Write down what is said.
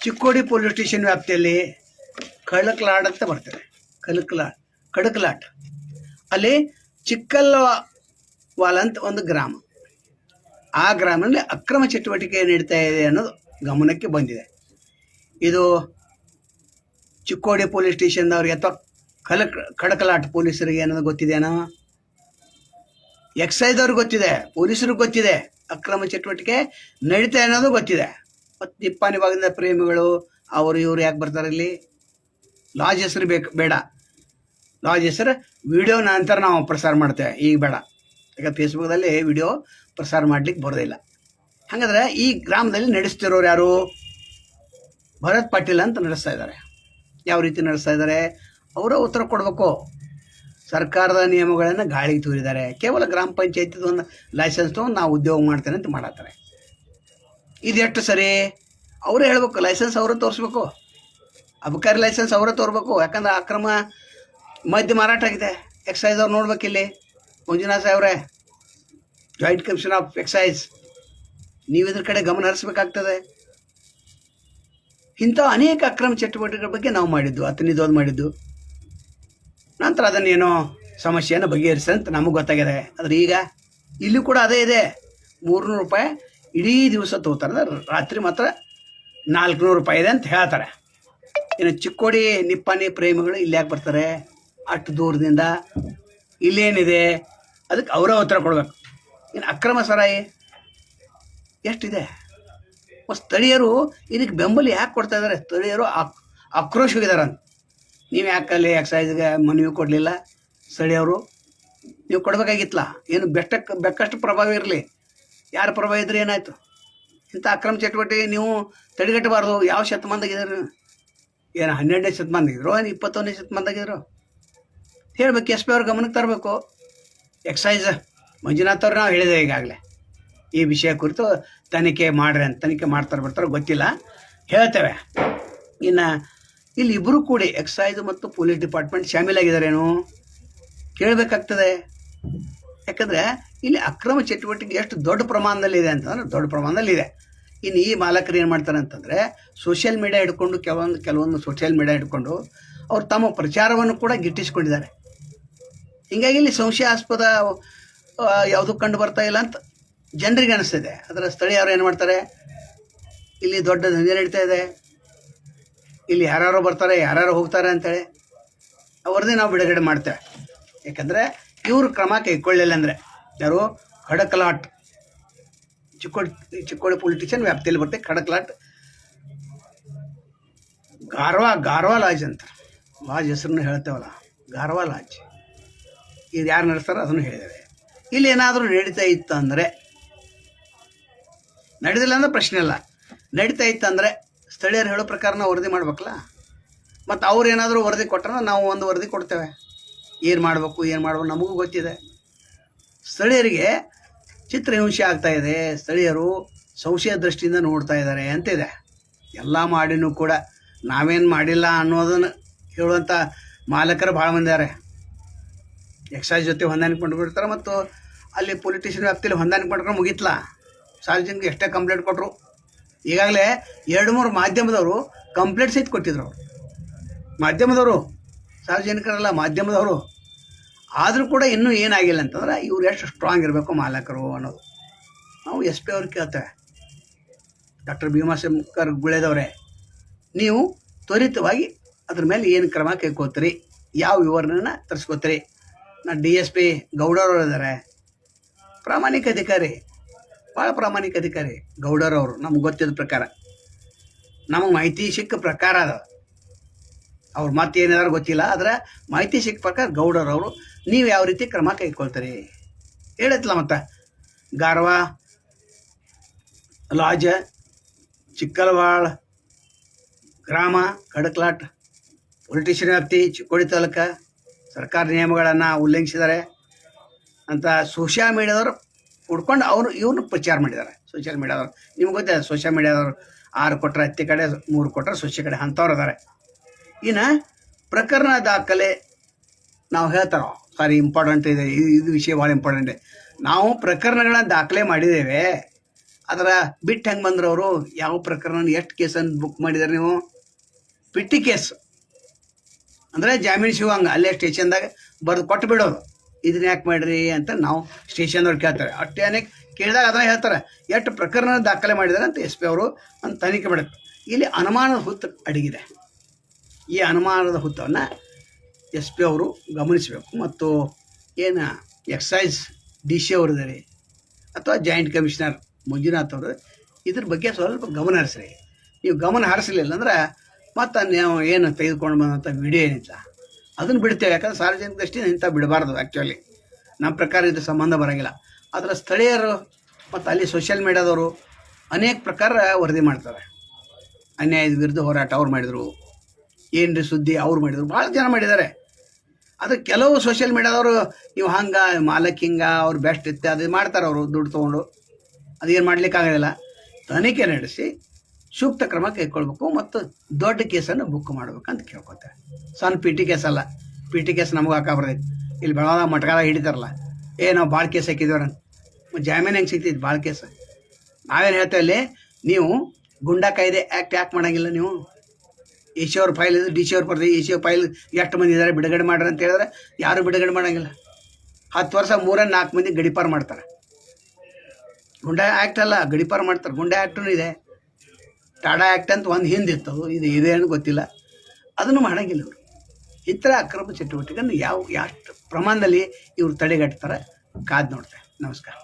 Chikkodi police station ವ್ಯಾಪ್ತಿಯಲ್ಲಿ ಕಳಕಲಾಡ್ ಅಂತ ಬರ್ತದೆ. ಕಡಕಲಾಟ್ ಅಲ್ಲಿ ಚಿಕ್ಕಲ್ವಾಲ್ ಅಂತ ಒಂದು ಗ್ರಾಮ. ಆ ಗ್ರಾಮದಲ್ಲಿ ಅಕ್ರಮ ಚಟುವಟಿಕೆ ನಡೀತಾ ಇದೆ ಅನ್ನೋದು ಗಮನಕ್ಕೆ ಬಂದಿದೆ. ಇದು ಚಿಕ್ಕೋಡಿ ಪೊಲೀಸ್ ಸ್ಟೇಷನ್ದವ್ರಿಗೆ ಅಥವಾ ಕಡಕಲಾಟ್ ಪೊಲೀಸರಿಗೆ ಅನ್ನೋದು ಗೊತ್ತಿದೆನೋ? ಎಕ್ಸೈದವ್ರಿಗೆ ಗೊತ್ತಿದೆ, ಪೊಲೀಸರಿಗೆ ಗೊತ್ತಿದೆ, ಅಕ್ರಮ ಚಟುವಟಿಕೆ ನಡೀತಾ ಅನ್ನೋದು ಗೊತ್ತಿದೆ. ಮತ್ತು ನಿಪ್ಪಾಣಿ ಭಾಗದ ಪ್ರೇಮಿಗಳು ಅವರು ಇವರು ಯಾಕೆ ಬರ್ತಾರೆ ಇಲ್ಲಿ? ಲಾಜ್ ಹೆಸರು ಬೇಡ. ಲಾಜ್ ಹೆಸರು ವಿಡಿಯೋ ನಂತರ ನಾವು ಪ್ರಸಾರ ಮಾಡ್ತೇವೆ, ಈಗ ಬೇಡ. ಈಗ ಫೇಸ್ಬುಕ್ದಲ್ಲಿ ವಿಡಿಯೋ ಪ್ರಸಾರ ಮಾಡ್ಲಿಕ್ಕೆ ಬರೋದಿಲ್ಲ. ಹಾಗಾದ್ರೆ ಈ ಗ್ರಾಮದಲ್ಲಿ ನಡೆಸ್ತಿರೋರು ಯಾರು? ಭರತ್ ಪಾಟೀಲ್ ಅಂತ ನಡೆಸ್ತಾ ಇದ್ದಾರೆ. ಯಾವ ರೀತಿ ನಡೆಸ್ತಾ ಇದ್ದಾರೆ? ಅವರ ಉತ್ತರ ಕೊಡಬೇಕು. ಸರ್ಕಾರದ ನಿಯಮಗಳನ್ನು ಗಾಳಿಗೆ ತೂರಿದ್ದಾರೆ. ಕೇವಲ ಗ್ರಾಮ ಪಂಚಾಯತಿದು ಒಂದು ಲೈಸೆನ್ಸ್ ತೊಗೊಂಡು ನಾವು ಉದ್ಯೋಗ ಮಾಡ್ತೇನೆ ಅಂತ ಮಾಡತ್ತಾರೆ. ಇದು ಎಷ್ಟು ಸರಿ? ಅವರೇ ಹೇಳಬೇಕು. ಲೈಸೆನ್ಸ್ ಅವರೇ ತೋರಿಸ್ಬೇಕು. ಅಬಕಾರಿ ಲೈಸೆನ್ಸ್ ಅವರೇ ತೋರ್ಬೇಕು. ಯಾಕಂದ್ರೆ ಅಕ್ರಮ ಮದ್ಯ ಮಾರಾಟ ಆಗಿದೆ. ಎಕ್ಸೈಸ್ ಅವ್ರು ನೋಡ್ಬೇಕಿಲ್ಲಿ. ಮಂಜುನಾಥ್ ಸಾಹೇಬ್ರೆ, ಜಾಯಿಂಟ್ ಕಮಿಷನ್ ಆಫ್ ಎಕ್ಸೈಸ್, ನೀವು ಇದ್ರ ಕಡೆ ಗಮನ ಹರಿಸ್ಬೇಕಾಗ್ತದೆ. ಇಂಥ ಅನೇಕ ಅಕ್ರಮ ಚಟುವಟಿಕೆಗಳ ಬಗ್ಗೆ ನಾವು ಮಾಡಿದ್ದು, ಅತನಿದೋದು ಮಾಡಿದ್ದು. ನಂತರ ಅದನ್ನೇನೋ ಸಮಸ್ಯೆಯನ್ನು ಬಗೆಹರಿಸಂತ ನಮಗೆ ಗೊತ್ತಾಗಿದೆ. ಆದರೆ ಈಗ ಇಲ್ಲಿ ಕೂಡ ಅದೇ ಇದೆ. 300 ರೂಪಾಯಿ ಇಡೀ ದಿವಸ ತಗೋತಾರೆ, ರಾತ್ರಿ ಮಾತ್ರ 400 ರೂಪಾಯಿ ಇದೆ ಅಂತ ಹೇಳ್ತಾರೆ. ಇನ್ನು ಚಿಕ್ಕೋಡಿ ನಿಪ್ಪಾಣಿ ಪ್ರೇಮಿಗಳು ಇಲ್ಲಿ ಯಾಕೆ ಬರ್ತಾರೆ ಅಷ್ಟು ದೂರದಿಂದ? ಇಲ್ಲೇನಿದೆ? ಅದಕ್ಕೆ ಅವರೇ ಉತ್ತರ ಕೊಡಬೇಕು. ಇನ್ನು ಅಕ್ರಮ ಸರಾಯಿ ಎಷ್ಟಿದೆ? ಸ್ಥಳೀಯರು ಇದಕ್ಕೆ ಬೆಂಬಲ ಯಾಕೆ ಕೊಡ್ತಾ ಇದ್ದಾರೆ? ಸ್ಥಳೀಯರು ಆಕ್ರೋಶ ಹೋಗಿದ್ದಾರೆ ಅಂತ. ನೀವು ಯಾಕಲ್ಲಿ ಎಕ್ಸೈಸ್ಗೆ ಮನವಿ ಕೊಡಲಿಲ್ಲ? ಸ್ಥಳೀಯರು ನೀವು ಕೊಡಬೇಕಾಗಿತ್ತಲ್ಲ. ಏನು ಬೆಕ್ಕಷ್ಟು ಪ್ರಭಾವ ಇರಲಿ. ಯಾರ ಪ್ರಭಾವ ಇದ್ರೆ ಏನಾಯಿತು? ಇಂಥ ಅಕ್ರಮ ಚಟುವಟಿಕೆ ನೀವು ತಡೆಗಟ್ಟಬಾರ್ದು. ಯಾವ ಶತಮಾನದಾಗಿದ್ದಾರೆ? ಏನು 12ನೇ ಶತಮಾನದಾಗಿದ್ರು, ಏನು 21ನೇ ಶತಮಾನದಾಗಿದ್ರು? ಹೇಳಬೇಕು. ಎಸ್ ಪಿ ಅವ್ರ ಗಮನಕ್ಕೆ ತರಬೇಕು. ಎಕ್ಸೈಸ್ ಮಂಜುನಾಥ್ ಅವ್ರು ನಾವು ಹೇಳಿದೆ ಈಗಾಗಲೇ ಈ ವಿಷಯ ಕುರಿತು ತನಿಖೆ ಮಾಡ್ರಿ ಅಂತ. ತನಿಖೆ ಬರ್ತಾರೋ ಗೊತ್ತಿಲ್ಲ, ಹೇಳ್ತೇವೆ. ಇನ್ನು ಇಲ್ಲಿ ಇಬ್ಬರು ಕೂಡಿ ಎಕ್ಸೈಸ್ ಮತ್ತು ಪೊಲೀಸ್ ಡಿಪಾರ್ಟ್ಮೆಂಟ್ ಶಾಮೀಲಾಗಿದ್ದಾರೇನು ಕೇಳಬೇಕಾಗ್ತದೆ. ಯಾಕಂದರೆ ಇಲ್ಲಿ ಅಕ್ರಮ ಚಟುವಟಿಕೆ ಎಷ್ಟು ದೊಡ್ಡ ಪ್ರಮಾಣದಲ್ಲಿದೆ ಅಂತಂದ್ರೆ ದೊಡ್ಡ ಪ್ರಮಾಣದಲ್ಲಿದೆ. ಇನ್ನು ಈ ಮಾಲಕರು ಏನು ಮಾಡ್ತಾರೆ ಅಂತಂದರೆ ಸೋಷಿಯಲ್ ಮೀಡಿಯಾ ಹಿಡ್ಕೊಂಡು ಕೆಲವೊಂದು ಸೋಷಿಯಲ್ ಮೀಡಿಯಾ ಹಿಡ್ಕೊಂಡು ಅವ್ರು ತಮ್ಮ ಪ್ರಚಾರವನ್ನು ಕೂಡ ಗಿಟ್ಟಿಸ್ಕೊಂಡಿದ್ದಾರೆ. ಹೀಗಾಗಿ ಇಲ್ಲಿ ಸಂಶಯಾಸ್ಪದ ಯಾವುದೂ ಕಂಡು ಬರ್ತಾ ಇಲ್ಲ ಅಂತ ಜನರಿಗೆ ಅನಿಸ್ತಿದೆ. ಅದರ ಸ್ಥಳೀಯರು ಏನು ಮಾಡ್ತಾರೆ, ಇಲ್ಲಿ ದೊಡ್ಡ ದಂಧೆ ನಡೀತಾ ಇದೆ, ಇಲ್ಲಿ ಯಾರು ಬರ್ತಾರೆ ಯಾರು ಹೋಗ್ತಾರೆ ಅಂತೇಳಿ ಅವ್ರದ್ದೇ ನಾವು ಬಿಡುಗಡೆ ಮಾಡ್ತೇವೆ. ಯಾಕಂದರೆ ಇವರು ಕ್ರಮ ಕೈಗೊಳ್ಳಿಲ್ಲ ಅಂದರೆ ಯಾರು? ಕಡಕಲಾಟ್ ಚಿಕ್ಕೋಡಿ ಪೊಲಿಟಿಷಿಯನ್ ವ್ಯಾಪ್ತಿಯಲ್ಲಿ ಬರುತ್ತೆ. ಕಡಕಲಾಟ್ ಗಾರ್ವಾ ಲಾಜ್ ಅಂತ. ಲಾಜ್ ಹೆಸರನ್ನು ಹೇಳ್ತೇವಲ್ಲ, ಗಾರ್ವಾ ಲಾಜ್. ಇದು ಯಾರು ನಡೆಸ್ತಾರೋ ಅದನ್ನು ಹೇಳಿದ್ದಾರೆ. ಇಲ್ಲಿ ಏನಾದರೂ ನಡೀತಾ ಇತ್ತು ಅಂದರೆ, ನಡೆದಿಲ್ಲ ಅಂದರೆ ಪ್ರಶ್ನೆ ಇಲ್ಲ. ನಡೀತಾ ಇತ್ತು ಅಂದರೆ ಸ್ಥಳೀಯರು ಹೇಳೋ ಪ್ರಕಾರ ನಾವು ವರದಿ ಮಾಡ್ಬೇಕಲ್ಲ. ಮತ್ತು ಅವ್ರು ಏನಾದರೂ ವರದಿ ಕೊಟ್ಟರೆ ನಾವು ಒಂದು ವರದಿ ಕೊಡ್ತೇವೆ. ಏನು ಮಾಡಬೇಕು ನಮಗೂ ಗೊತ್ತಿದೆ. ಸ್ಥಳೀಯರಿಗೆ ಚಿತ್ರಹಿಂಸೆ ಆಗ್ತಾಯಿದೆ, ಸ್ಥಳೀಯರು ಸಂಶಯ ದೃಷ್ಟಿಯಿಂದ ನೋಡ್ತಾ ಇದ್ದಾರೆ ಅಂತಿದೆ. ಎಲ್ಲ ಮಾಡಿನೂ ಕೂಡ ನಾವೇನು ಮಾಡಿಲ್ಲ ಅನ್ನೋದನ್ನು ಹೇಳುವಂಥ ಮಾಲಕರು ಭಾಳ ಮಂದಿ ಇದ್ದಾರೆ. ಎಕ್ಸೈಸ್ ಜೊತೆ ಹೊಂದಾಣಿಕೆ ಮಾಡ್ಬಿಡ್ತಾರೆ ಮತ್ತು ಅಲ್ಲಿ ಪೊಲಿಟಿಷಿಯನ್ ವ್ಯಾಪ್ತಿಯಲ್ಲಿ ಹೊಂದಾಣಿಕೆ ಮಾಡ್ಕೊಂಡು ಮುಗೀತಲ್ಲ. ಸಾರ್ವಜನಿಕರು ಎಷ್ಟೇ ಕಂಪ್ಲೇಂಟ್ ಕೊಟ್ಟರು, ಈಗಾಗಲೇ 2-3 ಮಾಧ್ಯಮದವರು ಕಂಪ್ಲೇಂಟ್ ಸಹಿತ ಕೊಟ್ಟಿದ್ರು. ಅವರು ಮಾಧ್ಯಮದವರು, ಸಾರ್ವಜನಿಕರಲ್ಲ, ಮಾಧ್ಯಮದವರು. ಆದರೂ ಕೂಡ ಇನ್ನೂ ಏನಾಗಿಲ್ಲ ಅಂತಂದ್ರೆ ಇವ್ರು ಎಷ್ಟು ಸ್ಟ್ರಾಂಗ್ ಇರಬೇಕು ಮಾಲಕರು ಅನ್ನೋದು ನಾವು ಎಸ್ ಪಿ ಅವ್ರಿಗೆ ಕೇಳ್ತೇವೆ. ಡಾಕ್ಟರ್ ಭೀಮಾಶಂಕರ್ ಗುಳೇದವರೇ, ನೀವು ತ್ವರಿತವಾಗಿ ಅದ್ರ ಮೇಲೆ ಏನು ಕ್ರಮ ಕೈಗೊಳ್ತೀರಿ, ಯಾವ ವಿವರಣೆನ ತರಿಸ್ಕೋತೀರಿ? DSP ಗೌಡರವರು ಇದ್ದಾರೆ, ಪ್ರಾಮಾಣಿಕ ಅಧಿಕಾರಿ, ಭಾಳ ಪ್ರಾಮಾಣಿಕ ಅಧಿಕಾರಿ ಗೌಡರವರು. ನಮ್ಗೆ ಗೊತ್ತಿದ್ದ ಪ್ರಕಾರ, ನಮಗೆ ಮಾಹಿತಿ ಸಿಕ್ಕ ಪ್ರಕಾರ ಅದ. ಅವ್ರು ಮತ್ತೆ ಏನಾದ್ರು ಗೊತ್ತಿಲ್ಲ, ಆದರೆ ಮಾಹಿತಿ ಸಿಕ್ಕ ಪ್ರಕಾರ ಗೌಡರವರು ನೀವು ಯಾವ ರೀತಿ ಕ್ರಮ ಕೈಗೊಳ್ತೀರಿ ಹೇಳತ್ತಲ್ಲ. ಮತ್ತು ಗಾರ್ವಾ ಲಾಜ್, ಚಿಕ್ಕಲ್ವಾಳ್ ಗ್ರಾಮ, ಕಡಕಲಾಟ್ ಪೊಲಿಟಿಷಿಯನ್ ವ್ಯಾಪ್ತಿ, ಚಿಕ್ಕೋಡಿ ತಾಲೂಕು ಸರ್ಕಾರ ನಿಯಮಗಳನ್ನು ಉಲ್ಲಂಘಿಸಿದ್ದಾರೆ ಅಂತ ಸೋಷಿಯಲ್ ಮೀಡಿಯಾದವರು ಹುಡ್ಕೊಂಡು ಇವ್ರನ್ನ ಪ್ರಚಾರ ಮಾಡಿದ್ದಾರೆ. ಸೋಷಿಯಲ್ ಮೀಡಿಯಾದವ್ರು ನಿಮ್ಗೆ ಗೊತ್ತಿದೆ. ಸೋಷಿಯಲ್ ಮೀಡಿಯಾದವ್ರು 6 ಕೊಟ್ಟರೆ ಹತ್ತಿ ಕಡೆ, 3 ಕೊಟ್ಟರೆ ಸೊಸೆ ಕಡೆ ಅಂಥವ್ರು ಇದ್ದಾರೆ. ಇನ್ನು ಪ್ರಕರಣ ದಾಖಲೆ ನಾವು ಹೇಳ್ತಾರೋ ಸಾರಿ ಇಂಪಾರ್ಟೆಂಟ್ ಇದೆ, ಇದು ವಿಷಯ ಭಾಳ ಇಂಪಾರ್ಟೆಂಟ್. ನಾವು ಪ್ರಕರಣಗಳನ್ನ ದಾಖಲೆ ಮಾಡಿದ್ದೇವೆ, ಅದರ ಬಿಟ್ಟು ಹೆಂಗೆ ಬಂದ್ರು ಅವರು? ಯಾವ ಪ್ರಕರಣ ಎಷ್ಟು ಕೇಸನ್ನು ಬುಕ್ ಮಾಡಿದಾರೆ ನೀವು? ಪಿಟ್ಟಿ ಕೇಸ್ ಅಂದರೆ ಜಾಮೀನು ಸಿಗುವಂಗೆ ಅಲ್ಲೇ ಸ್ಟೇಷನ್ದಾಗ ಬರೆದು ಕೊಟ್ಟು ಬಿಡೋದು. ಇದನ್ನ ಯಾಕೆ ಮಾಡಿರಿ ಅಂತ ನಾವು ಸ್ಟೇಷನ್ದವ್ರು ಕೇಳ್ತಾರೆ. ಅಷ್ಟೇ ಕೇಳಿದಾಗ ಅದನ್ನ ಹೇಳ್ತಾರೆ ಎಷ್ಟು ಪ್ರಕರಣ ದಾಖಲೆ ಮಾಡಿದ್ದಾರೆ ಅಂತ SP ಅವರು ಅಂತ ತನಿಖೆ ಮಾಡಬೇಕು. ಇಲ್ಲಿ ಅನುಮಾನದ ಹುತ್ತು ಅಡಗಿದೆ. ಈ ಅನುಮಾನದ ಹುತ್ತವನ್ನು SP ಅವರು ಗಮನಿಸಬೇಕು. ಮತ್ತು ಏನು ಎಕ್ಸೈಸ್ DC ಅವರಿದ್ದಾರೆ ಅಥವಾ ಜಾಯಿಂಟ್ ಕಮಿಷನರ್ ಮಂಜುನಾಥ್ ಅವರು ಇದ್ರ ಬಗ್ಗೆ ಸ್ವಲ್ಪ ಗಮನ ಹರಿಸ್ರಿ. ನೀವು ಗಮನ ಹರಿಸಲಿಲ್ಲ ಅಂದ್ರೆ ಮತ್ತು ನಾವು ಏನು ತೆಗೆದುಕೊಂಡು ಬಂದಂಥ ವಿಡಿಯೋ ಏನಿಲ್ಲ ಅದನ್ನು ಬಿಡ್ತೇವೆ. ಯಾಕಂದ್ರೆ ಸಾರ್ವಜನಿಕ ದೃಷ್ಟಿಯಿಂದ ಇಂಥ ಬಿಡಬಾರ್ದು. ಆ್ಯಕ್ಚುಲಿ ನಮ್ಮ ಪ್ರಕಾರ ಇದು ಸಂಬಂಧ ಬರೋಂಗಿಲ್ಲ. ಅದರ ಸ್ಥಳೀಯರು ಮತ್ತು ಅಲ್ಲಿ ಸೋಷಿಯಲ್ ಮೀಡಿಯಾದವರು ಅನೇಕ ಪ್ರಕಾರ ವರದಿ ಮಾಡ್ತಾರೆ. ಅನ್ಯಾಯದ ವಿರುದ್ಧ ಹೋರಾಟ ಅವ್ರು ಮಾಡಿದರು, ಏನ್ರಿ ಸುದ್ದಿ ಅವ್ರು ಮಾಡಿದರು, ಭಾಳ ಜನ ಮಾಡಿದ್ದಾರೆ. ಅದು ಕೆಲವು ಸೋಷಿಯಲ್ ಮೀಡಿಯಾದವರು ನೀವು ಹಂಗೆ ಮಾಲಕ್ ಹಿಂಗೆ ಅವ್ರು ಬೆಸ್ಟ್ ಇತ್ತು ಅದು ಮಾಡ್ತಾರೆ. ಅವರು ದುಡ್ಡು ತೊಗೊಂಡು ಅದೇನು ಮಾಡಲಿಕ್ಕಾಗೋದಿಲ್ಲ. ತನಿಖೆ ನಡೆಸಿ ಸೂಕ್ತ ಕ್ರಮ ಕೈಗೊಳ್ಬೇಕು ಮತ್ತು ದೊಡ್ಡ ಕೇಸನ್ನು ಬುಕ್ ಮಾಡ್ಬೇಕಂತ ಕೇಳ್ಕೊತಾರೆ. ಸಣ್ಣ PT ಕೇಸ್ ಅಲ್ಲ. PT ಕೇಸ್ ನಮಗೆ ಹಾಕಾಬಾರ್ದೈತಿ. ಇಲ್ಲಿ ಬೆಳಗಾವ ಮಟ್ಗಾಲ ಹಿಡಿತಾರಲ್ಲ, ನಾವು ಭಾಳ ಕೇಸ್ ಹಾಕಿದ್ದೀವ್ರ ಜಾಮೀನು ಹೆಂಗೆ ಸಿಗ್ತೈತಿ? ಭಾಳ ಕೇಸ್. ನಾವೇನು ಹೇಳ್ತೇವೆ ಅಲ್ಲಿ, ನೀವು ಗುಂಡಾ ಕಾಯ್ದೆ ಆ್ಯಕ್ಟ್ ಯಾಕೆ ಮಾಡೋಂಗಿಲ್ಲ? ನೀವು AC ಅವ್ರ ಫೈಲ್ ಇದು DC ಅವ್ರ ಬರ್ತೀವಿ. AC ಅವ್ರ ಫೈಲ್ ಎಷ್ಟು ಮಂದಿ ಇದ್ದಾರೆ ಬಿಡುಗಡೆ ಮಾಡ್ರಿ ಅಂತ ಹೇಳಿದ್ರೆ ಯಾರು ಬಿಡುಗಡೆ ಮಾಡೋಂಗಿಲ್ಲ. 10 ವರ್ಷ 3-4 ಮಂದಿ ಗಡಿಪಾರು ಮಾಡ್ತಾರೆ. ಗುಂಡಾ ಆ್ಯಕ್ಟ್ ಅಲ್ಲ, ಗಡಿಪಾರು ಮಾಡ್ತಾರೆ. ಗುಂಡಾ ಆ್ಯಕ್ಟೂ ಇದೆ. ಟಾಡಾ ಆ್ಯಕ್ಟ್ ಅಂತ ಒಂದು ಹಿಂದಿತ್ತು, ಅದು ಇದೆ ಏನು ಗೊತ್ತಿಲ್ಲ. ಅದನ್ನು ಮಾಡೋಂಗಿಲ್ಲ ಇವರು. ಈ ಥರ ಅಕ್ರಮ ಚಟುವಟಿಕೆಯನ್ನು ಎಷ್ಟು ಪ್ರಮಾಣದಲ್ಲಿ ಇವರು ತಡೆಗಟ್ತಾರೆ ಕಾದು ನೋಡ್ತಾರೆ. ನಮಸ್ಕಾರ.